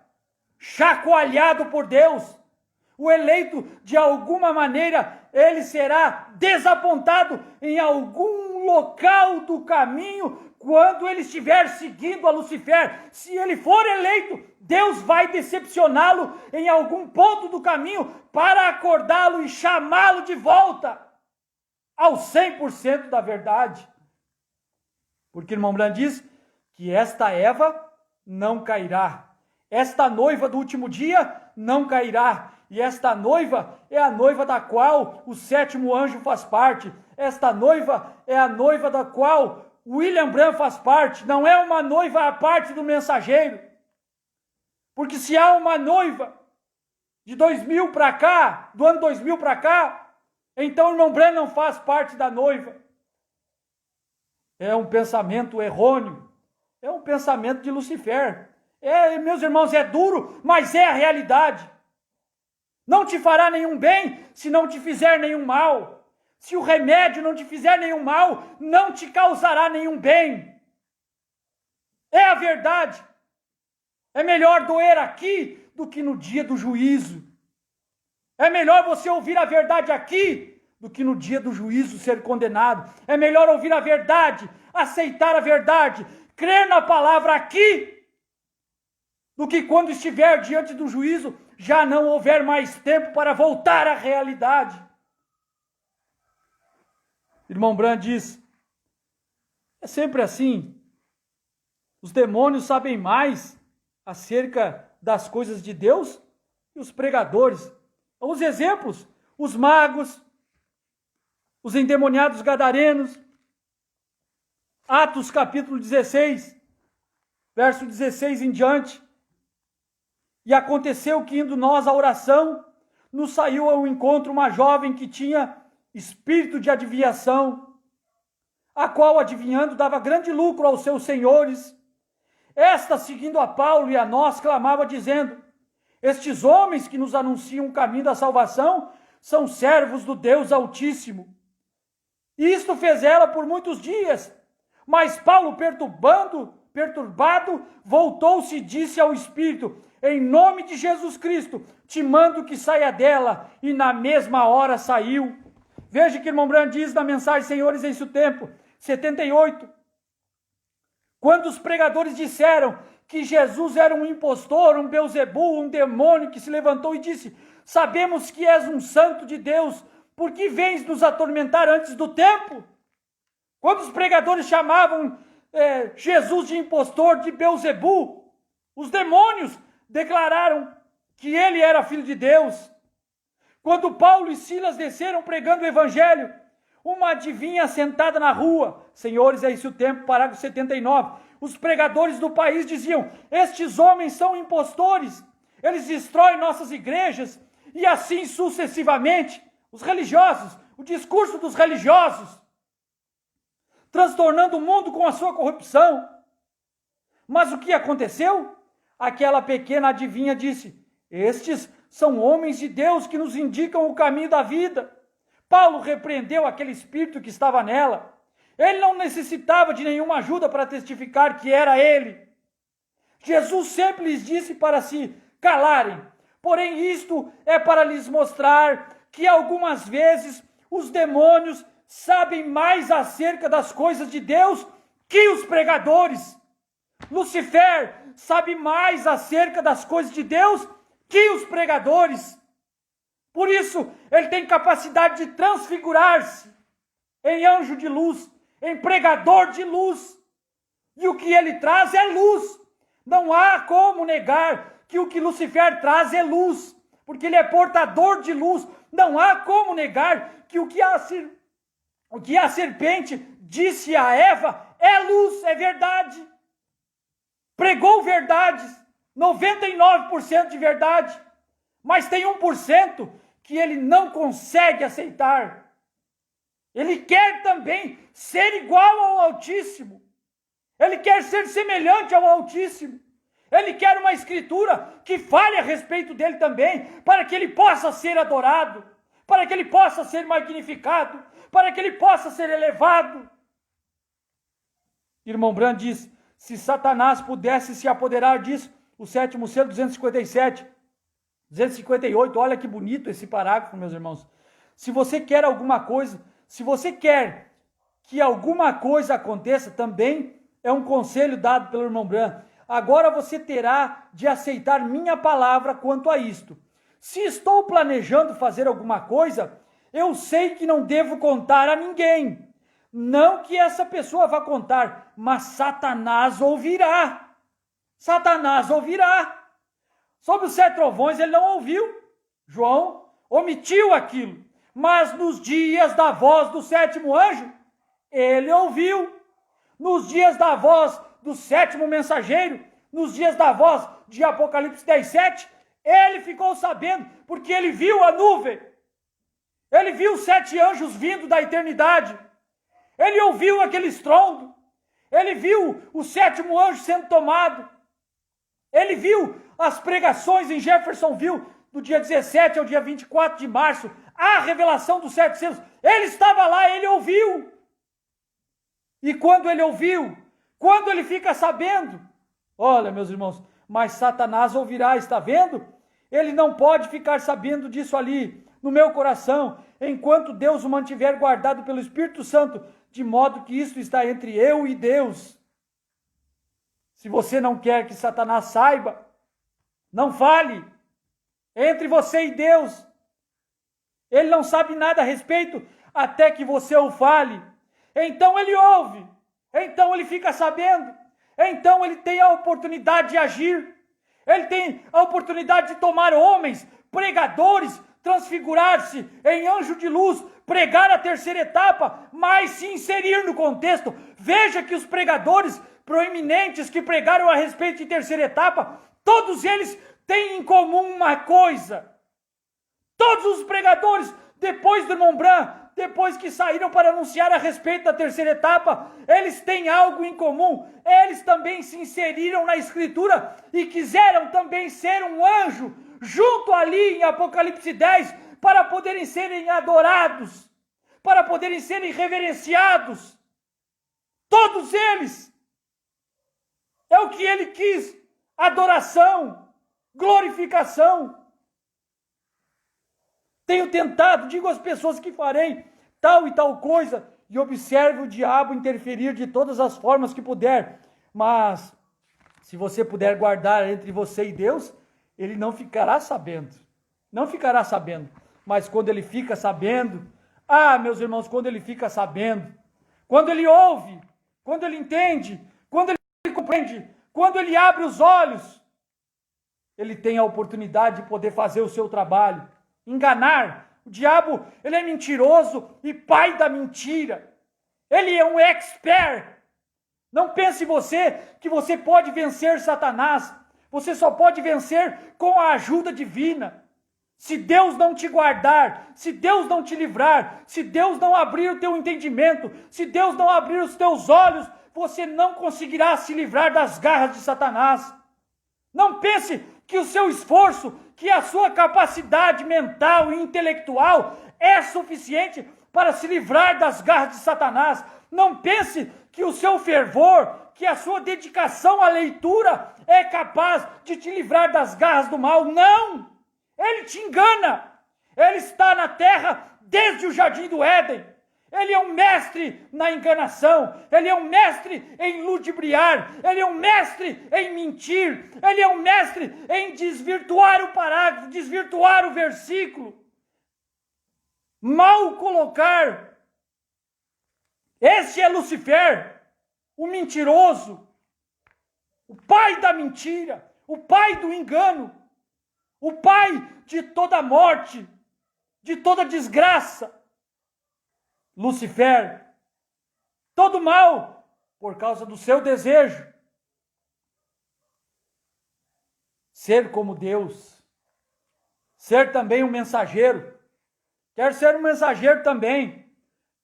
chacoalhado por Deus. O eleito, de alguma maneira, ele será desapontado em algum local do caminho quando ele estiver seguindo a Lucifer. Se ele for eleito, Deus vai decepcioná-lo em algum ponto do caminho para acordá-lo e chamá-lo de volta ao 100% da verdade. Porque o irmão Branham diz que esta Eva não cairá. Esta noiva do último dia não cairá. E esta noiva é a noiva da qual o 7º anjo faz parte. Esta noiva é a noiva da qual William Branham faz parte. Não é uma noiva à parte do mensageiro. Porque se há uma noiva de 2000 para cá, do ano 2000 para cá, então o irmão Branham não faz parte da noiva. É um pensamento errôneo. É um pensamento de Lucifer. Meus irmãos, é duro, mas é a realidade. Não te fará nenhum bem se não te fizer nenhum mal. Se o remédio não te fizer nenhum mal, não te causará nenhum bem. É a verdade. É melhor doer aqui do que no dia do juízo. É melhor você ouvir a verdade aqui do que no dia do juízo ser condenado. É melhor ouvir a verdade, aceitar a verdade, crer na palavra aqui, do que quando estiver diante do juízo, já não houver mais tempo para voltar à realidade. Irmão Brandt diz, é sempre assim. Os demônios sabem mais acerca das coisas de Deus e os pregadores. Os exemplos, os magos, os endemoniados gadarenos. Atos capítulo 16, verso 16 em diante. E aconteceu que, indo nós à oração, nos saiu ao encontro uma jovem que tinha espírito de adivinhação, a qual, adivinhando, dava grande lucro aos seus senhores. Esta, seguindo a Paulo e a nós, clamava, dizendo, estes homens que nos anunciam o caminho da salvação são servos do Deus Altíssimo. E isto fez ela por muitos dias. Mas Paulo, perturbado, voltou-se e disse ao Espírito, em nome de Jesus Cristo, te mando que saia dela. E na mesma hora saiu. Veja que irmão Brandt diz na mensagem, Senhores, eis o tempo, 78. Quando os pregadores disseram que Jesus era um impostor, um Beelzebul, um demônio que se levantou e disse, sabemos que és um santo de Deus, por que vens nos atormentar antes do tempo? Quando os pregadores chamavam Jesus de impostor, de Beelzebul, os demônios declararam que ele era filho de Deus. Quando Paulo e Silas desceram pregando o evangelho, uma adivinha sentada na rua, Senhores, é esse o tempo, parágrafo 79, os pregadores do país diziam, estes homens são impostores, eles destroem nossas igrejas, e assim sucessivamente, os religiosos, o discurso dos religiosos, transtornando o mundo com a sua corrupção. Mas o que aconteceu? Aquela pequena adivinha disse, estes são homens de Deus que nos indicam o caminho da vida. Paulo repreendeu aquele espírito que estava nela. Ele não necessitava de nenhuma ajuda para testificar que era ele. Jesus sempre lhes disse para se calarem. Porém, isto é para lhes mostrar que algumas vezes os demônios sabem mais acerca das coisas de Deus que os pregadores. Lucifer sabe mais acerca das coisas de Deus que os pregadores. Por isso, ele tem capacidade de transfigurar-se em anjo de luz, em pregador de luz. E o que ele traz é luz. Não há como negar que o que Lucifer traz é luz, porque ele é portador de luz. Não há como negar que o que a serpente disse a Eva é luz, é verdade. Pregou verdades, 99% de verdade, mas tem 1% que ele não consegue aceitar. Ele quer também ser igual ao Altíssimo. Ele quer ser semelhante ao Altíssimo. Ele quer uma escritura que fale a respeito dele também, para que ele possa ser adorado, para que ele possa ser magnificado, para que ele possa ser elevado. Irmão Brandt diz, se Satanás pudesse se apoderar disso, o sétimo selo 257, 258, olha que bonito esse parágrafo, meus irmãos. Se você quer alguma coisa, se você quer que alguma coisa aconteça, também é um conselho dado pelo irmão Brandt. Agora você terá de aceitar minha palavra quanto a isto. Se estou planejando fazer alguma coisa, eu sei que não devo contar a ninguém. Não que essa pessoa vá contar, mas Satanás ouvirá. Satanás ouvirá. Sobre os 7 trovões ele não ouviu. João omitiu aquilo. Mas nos dias da voz do 7º anjo, ele ouviu. Nos dias da voz do 7º mensageiro, nos dias da voz de Apocalipse 10:7, ele ficou sabendo, porque ele viu a nuvem. Ele viu 7 anjos vindo da eternidade. Ele ouviu aquele estrondo. Ele viu o 7º anjo sendo tomado. Ele viu as pregações em Jeffersonville do dia 17 ao dia 24 de março, a revelação dos 7 selos. Ele estava lá, ele ouviu. E quando ele ouviu, quando ele fica sabendo, olha, meus irmãos, mas Satanás ouvirá, está vendo? Ele não pode ficar sabendo disso ali, no meu coração, enquanto Deus o mantiver guardado pelo Espírito Santo, de modo que isso está entre eu e Deus. Se você não quer que Satanás saiba, não fale. Entre você e Deus. Ele não sabe nada a respeito até que você o fale. Então ele ouve. Então ele fica sabendo. Então ele tem a oportunidade de agir. Ele tem a oportunidade de tomar homens, pregadores, transfigurar-se em anjo de luz, pregar a terceira etapa, mas se inserir no contexto. Veja que os pregadores proeminentes que pregaram a respeito de terceira etapa, todos eles têm em comum uma coisa. Todos os pregadores, depois do irmão Branham, depois que saíram para anunciar a respeito da terceira etapa, eles têm algo em comum. Eles também se inseriram na Escritura e quiseram também ser um anjo, junto ali em Apocalipse 10, para poderem serem adorados, para poderem serem reverenciados. Todos eles. É o que ele quis. Adoração, glorificação. Tenho tentado, digo às pessoas que farei tal e tal coisa, e observe o diabo interferir de todas as formas que puder. Mas, se você puder guardar entre você e Deus, ele não ficará sabendo. Não ficará sabendo. Mas quando ele fica sabendo, meus irmãos, quando ele fica sabendo, quando ele ouve, quando ele entende, quando ele compreende, quando ele abre os olhos, ele tem a oportunidade de poder fazer o seu trabalho. Enganar. O diabo, ele é mentiroso e pai da mentira. Ele é um expert. Não pense você que você pode vencer Satanás. Você só pode vencer com a ajuda divina. Se Deus não te guardar, se Deus não te livrar, se Deus não abrir o teu entendimento, se Deus não abrir os teus olhos, você não conseguirá se livrar das garras de Satanás. Não pense que o seu esforço, que a sua capacidade mental e intelectual é suficiente para se livrar das garras de Satanás. Não pense que o seu fervor, que a sua dedicação à leitura é capaz de te livrar das garras do mal. Não! Ele te engana. Ele está na terra desde o jardim do Éden. Ele é um mestre na enganação, ele é um mestre em ludibriar, ele é um mestre em mentir, ele é um mestre em desvirtuar o parágrafo, desvirtuar o versículo, mal colocar. Esse é Lucifer, o mentiroso, o pai da mentira, o pai do engano, o pai de toda morte, de toda desgraça. Lucifer, todo mal por causa do seu desejo. Ser como Deus, ser também um mensageiro. Quero ser um mensageiro também.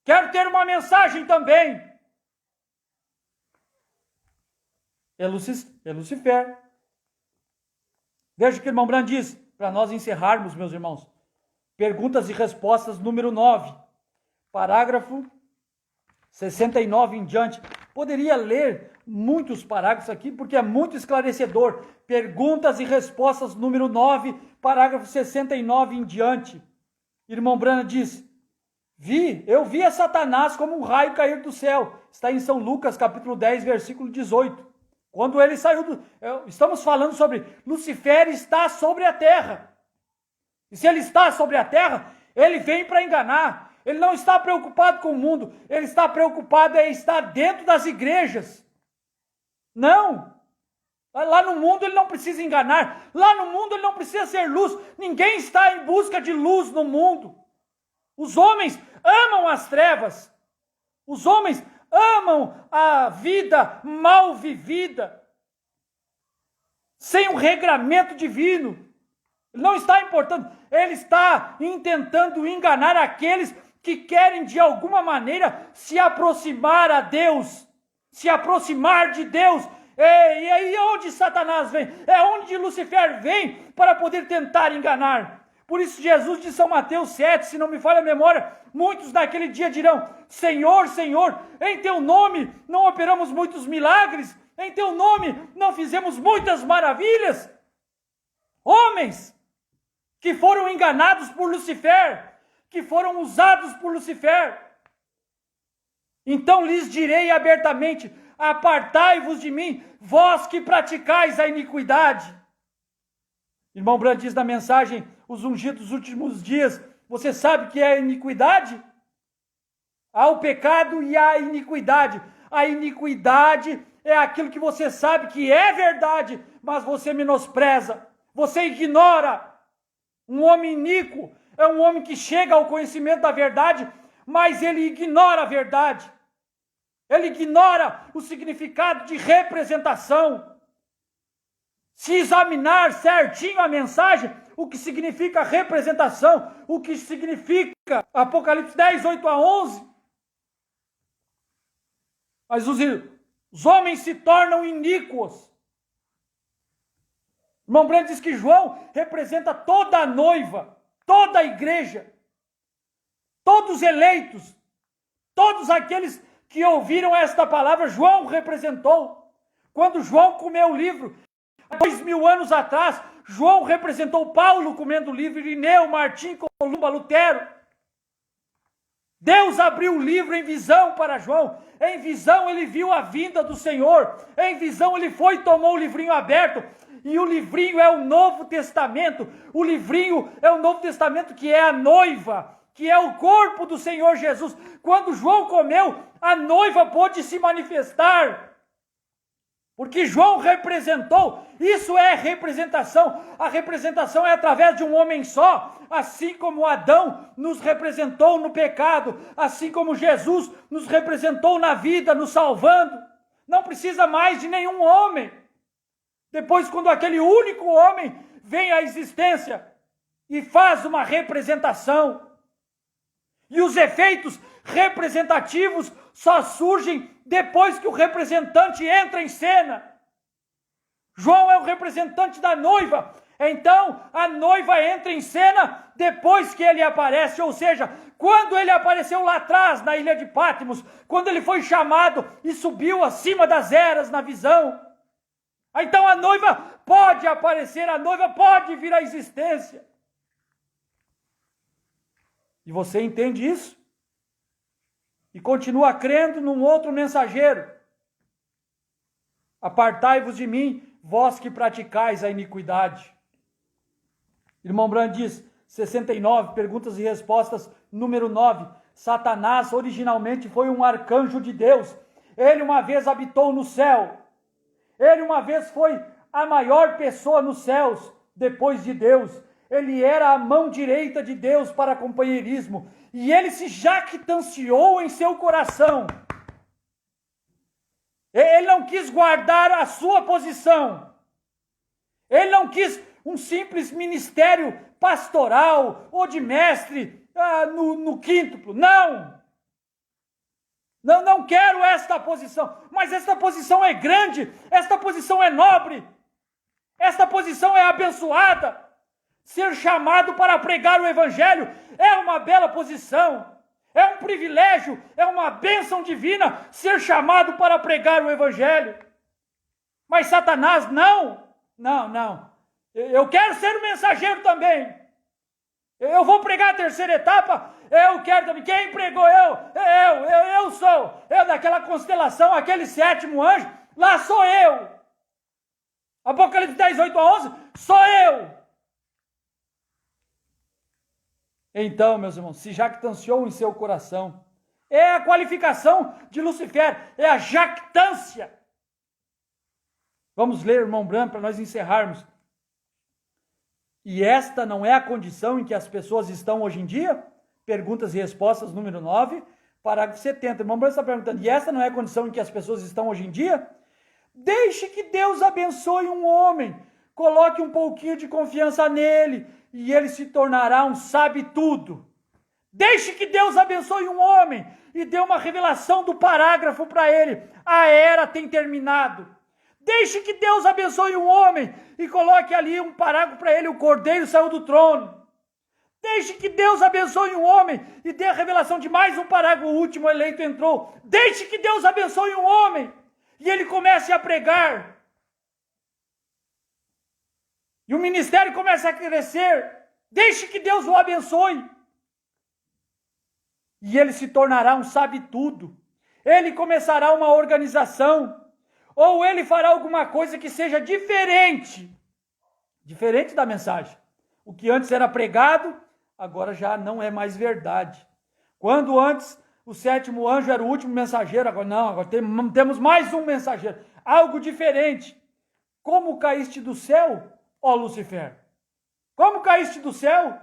Quero ter uma mensagem também. É Lucifer. Veja o que o irmão Branham diz, para nós encerrarmos, meus irmãos. Perguntas e respostas número 9. Parágrafo 69 em diante. Poderia ler muitos parágrafos aqui, porque é muito esclarecedor. Perguntas e respostas número 9, parágrafo 69 em diante. Irmão Branham diz: eu vi a Satanás como um raio cair do céu. Está em São Lucas, capítulo 10, versículo 18. Quando ele saiu estamos falando sobre Lucifer está sobre a terra. E se ele está sobre a terra, ele vem para enganar. Ele não está preocupado com o mundo. Ele está preocupado em estar dentro das igrejas. Não. Lá no mundo ele não precisa enganar. Lá no mundo ele não precisa ser luz. Ninguém está em busca de luz no mundo. Os homens amam as trevas. Os homens amam a vida mal vivida. Sem um regramento divino. Ele não está importando. Ele está tentando enganar aqueles que querem de alguma maneira se aproximar a Deus, se aproximar de Deus E aí onde Satanás vem? É onde Lucifer vem para poder tentar enganar. Por isso Jesus de São Mateus 7, se não me falha a memória, muitos naquele dia dirão: Senhor, Senhor, em teu nome não operamos muitos milagres, em teu nome não fizemos muitas maravilhas. Homens que foram enganados por Lucifer, que foram usados por Lucifer. Então lhes direi abertamente: apartai-vos de mim, vós que praticais a iniquidade. Irmão Brand diz na mensagem, os ungidos dos últimos dias, você sabe que é a iniquidade? Há o pecado e a iniquidade. A iniquidade é aquilo que você sabe que é verdade, mas você menospreza, você ignora. Um homem iníquo é um homem que chega ao conhecimento da verdade, mas ele ignora a verdade. Ele ignora o significado de representação. Se examinar certinho a mensagem, o que significa representação, o que significa Apocalipse 10, 8 a 11. Mas os homens se tornam iníquos. Irmão Brando diz que João representa toda a noiva, toda a igreja, todos os eleitos, todos aqueles que ouviram esta palavra, João representou. Quando João comeu o livro, 2000 anos atrás, João representou Paulo comendo o livro, Irineu, Martim, Columba, Lutero. Deus abriu o livro em visão para João. Em visão ele viu a vinda do Senhor. Em visão ele foi e tomou o livrinho aberto. E o livrinho é o Novo Testamento. O livrinho é o Novo Testamento que é a noiva, que é o corpo do Senhor Jesus. Quando João comeu, a noiva pôde se manifestar. Porque João representou, isso é representação. A representação é através de um homem só, assim como Adão nos representou no pecado, assim como Jesus nos representou na vida, nos salvando. Não precisa mais de nenhum homem. Depois, quando aquele único homem vem à existência e faz uma representação, e os efeitos representativos só surgem depois que o representante entra em cena. João é o representante da noiva. Então, a noiva entra em cena depois que ele aparece. Ou seja, quando ele apareceu lá atrás, na ilha de Patmos, quando ele foi chamado e subiu acima das eras na visão. Então a noiva pode aparecer, a noiva pode vir à existência. E você entende isso? E continua crendo num outro mensageiro. Apartai-vos de mim, vós que praticais a iniquidade. Irmão Brand diz, 69, perguntas e respostas, número 9. Satanás originalmente foi um arcanjo de Deus. Ele uma vez habitou no céu. Ele uma vez foi a maior pessoa nos céus, depois de Deus. Ele era a mão direita de Deus para companheirismo. E ele se jactanciou em seu coração. Ele não quis guardar a sua posição. Ele não quis um simples ministério pastoral ou de mestre no quíntuplo. Não! Não quero esta posição. Mas esta posição é grande. Esta posição é nobre. Esta posição é abençoada. Ser chamado para pregar o evangelho é uma bela posição, é um privilégio, é uma bênção divina ser chamado para pregar o evangelho. Mas Satanás, não. Eu quero ser um mensageiro também. Eu vou pregar a terceira etapa, eu quero também. Quem pregou? Eu sou. Eu daquela constelação, aquele sétimo anjo, lá sou eu. Apocalipse 10, 8 a 11, sou eu. Então, meus irmãos, se jactanciou em seu coração. É a qualificação de Lucifer, é a jactância. Vamos ler, irmão Branco, para nós encerrarmos. E esta não é a condição em que as pessoas estão hoje em dia? Perguntas e respostas, número 9, parágrafo 70. Irmão Branco está perguntando, e esta não é a condição em que as pessoas estão hoje em dia? Deixe que Deus abençoe um homem. Coloque um pouquinho de confiança nele e ele se tornará um sabe-tudo. Deixe que Deus abençoe um homem e dê uma revelação do parágrafo para ele. A era tem terminado. Deixe que Deus abençoe um homem e coloque ali um parágrafo para ele: o cordeiro saiu do trono. Deixe que Deus abençoe um homem e dê a revelação de mais um parágrafo: o último eleito entrou. Deixe que Deus abençoe um homem e ele comece a pregar. E o ministério começa a crescer. Deixe que Deus o abençoe. E ele se tornará um sabe-tudo. Ele começará uma organização. Ou ele fará alguma coisa que seja diferente da mensagem. O que antes era pregado, agora já não é mais verdade. Quando antes o sétimo anjo era o último mensageiro, agora não, agora temos mais um mensageiro. Algo diferente. Como caíste do céu, ó Lúcifer? Como caíste do céu?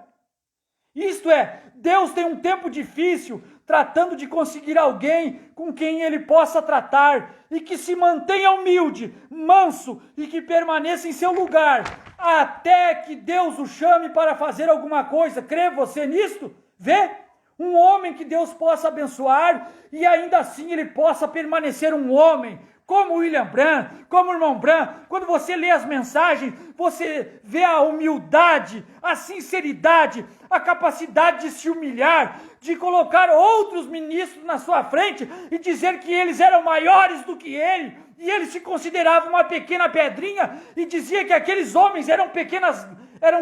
Isto é, Deus tem um tempo difícil, tratando de conseguir alguém com quem ele possa tratar e que se mantenha humilde, manso e que permaneça em seu lugar, até que Deus o chame para fazer alguma coisa. Crê você nisto? Vê? Um homem que Deus possa abençoar e ainda assim ele possa permanecer um homem, como William Branham, como o irmão Branham. Quando você lê as mensagens, você vê a humildade, a sinceridade, a capacidade de se humilhar, de colocar outros ministros na sua frente e dizer que eles eram maiores do que ele, e ele se considerava uma pequena pedrinha e dizia que aqueles homens eram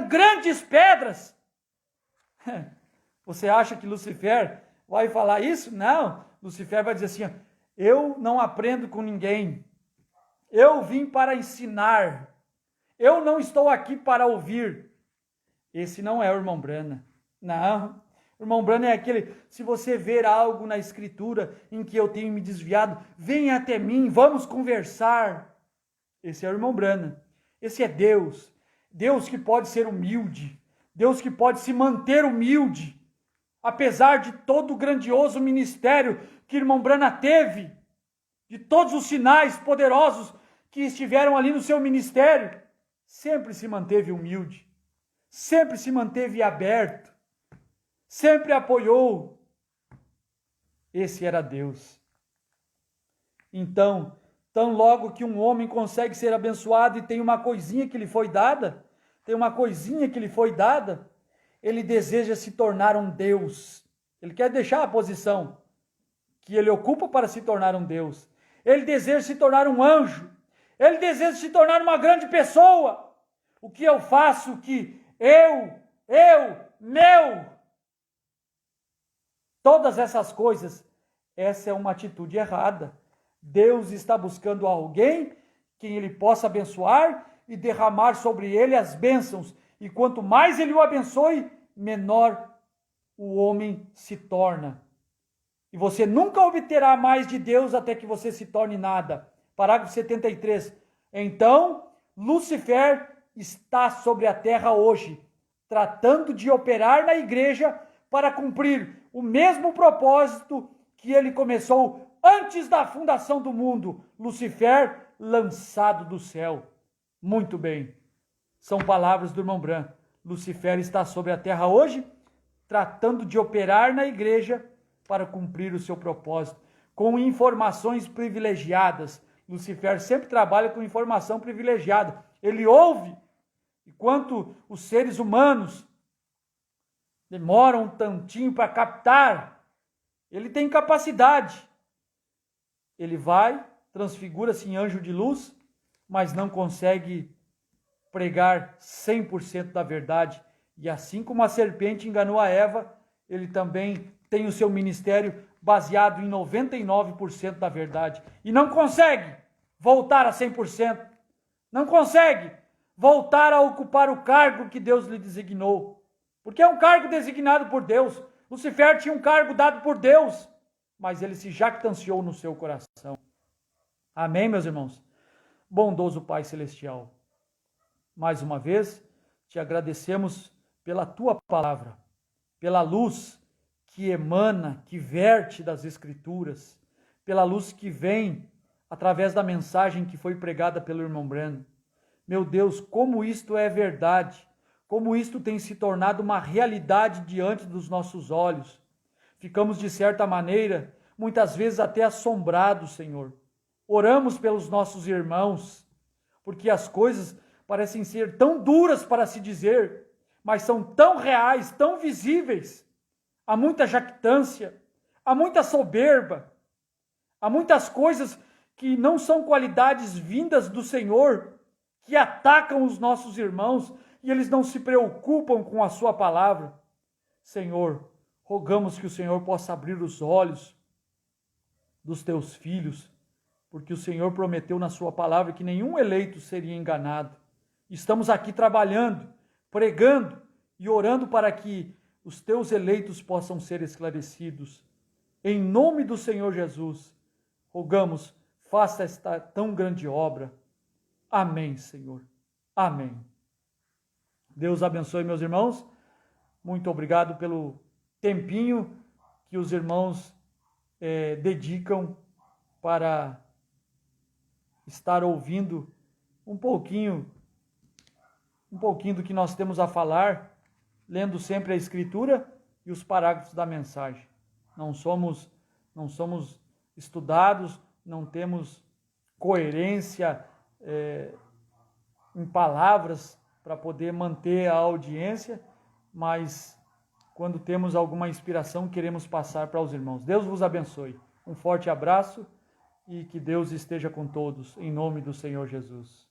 grandes pedras. Você acha que Lúcifer vai falar isso? Não, Lúcifer vai dizer assim: eu não aprendo com ninguém, eu vim para ensinar, eu não estou aqui para ouvir. Esse não é o irmão Branham, não. O irmão Branham é aquele: se você ver algo na escritura em que eu tenho me desviado, venha até mim, vamos conversar. Esse é o irmão Branham. Esse é Deus, Deus que pode ser humilde, Deus que pode se manter humilde, apesar de todo o grandioso ministério que o irmão Branham teve, de todos os sinais poderosos que estiveram ali no seu ministério, sempre se manteve humilde, sempre se manteve aberto, sempre apoiou. Esse era Deus. Então, tão logo que um homem consegue ser abençoado e tem uma coisinha que lhe foi dada, ele deseja se tornar um Deus. Ele quer deixar a posição que ele ocupa para se tornar um Deus. Ele deseja se tornar um anjo. Ele deseja se tornar uma grande pessoa. O que eu faço que meu. Todas essas coisas, essa é uma atitude errada. Deus está buscando alguém quem ele possa abençoar e derramar sobre ele as bênçãos. E quanto mais ele o abençoe, menor o homem se torna. E você nunca obterá mais de Deus até que você se torne nada. Parágrafo 73. Então, Lúcifer está sobre a terra hoje, tratando de operar na igreja para cumprir o mesmo propósito que ele começou antes da fundação do mundo. Lúcifer lançado do céu. Muito bem. São palavras do irmão Branham. Lúcifer está sobre a terra hoje, tratando de operar na igreja para cumprir o seu propósito, com informações privilegiadas. Lúcifer sempre trabalha com informação privilegiada. Ele ouve, enquanto os seres humanos demoram um tantinho para captar. Ele tem capacidade. Ele vai, transfigura-se em anjo de luz, mas não consegue pregar 100% da verdade. E assim como a serpente enganou a Eva, ele também tem o seu ministério baseado em 99% da verdade. E não consegue voltar a 100%. Não consegue voltar a ocupar o cargo que Deus lhe designou. Porque é um cargo designado por Deus. Lúcifer tinha um cargo dado por Deus, mas ele se jactanciou no seu coração. Amém, meus irmãos? Bondoso Pai Celestial, mais uma vez te agradecemos pela tua palavra, pela luz que emana, que verte das Escrituras, pela luz que vem através da mensagem que foi pregada pelo irmão Branham. Meu Deus, como isto é verdade, como isto tem se tornado uma realidade diante dos nossos olhos. Ficamos, de certa maneira, muitas vezes até assombrados, Senhor. Oramos pelos nossos irmãos, porque as coisas parecem ser tão duras para se dizer, mas são tão reais, tão visíveis. Há muita jactância, há muita soberba, há muitas coisas que não são qualidades vindas do Senhor, que atacam os nossos irmãos e eles não se preocupam com a sua palavra. Senhor, rogamos que o Senhor possa abrir os olhos dos teus filhos, porque o Senhor prometeu na sua palavra que nenhum eleito seria enganado. Estamos aqui trabalhando, pregando e orando para que os teus eleitos possam ser esclarecidos. Em nome do Senhor Jesus, rogamos, faça esta tão grande obra. Amém, Senhor. Amém. Deus abençoe, meus irmãos. Muito obrigado pelo tempinho que os irmãos dedicam para estar ouvindo um pouquinho do que nós temos a falar, lendo sempre a Escritura e os parágrafos da mensagem. Não somos estudados, não temos coerência em palavras para poder manter a audiência, mas quando temos alguma inspiração, queremos passar para os irmãos. Deus vos abençoe. Um forte abraço e que Deus esteja com todos, em nome do Senhor Jesus.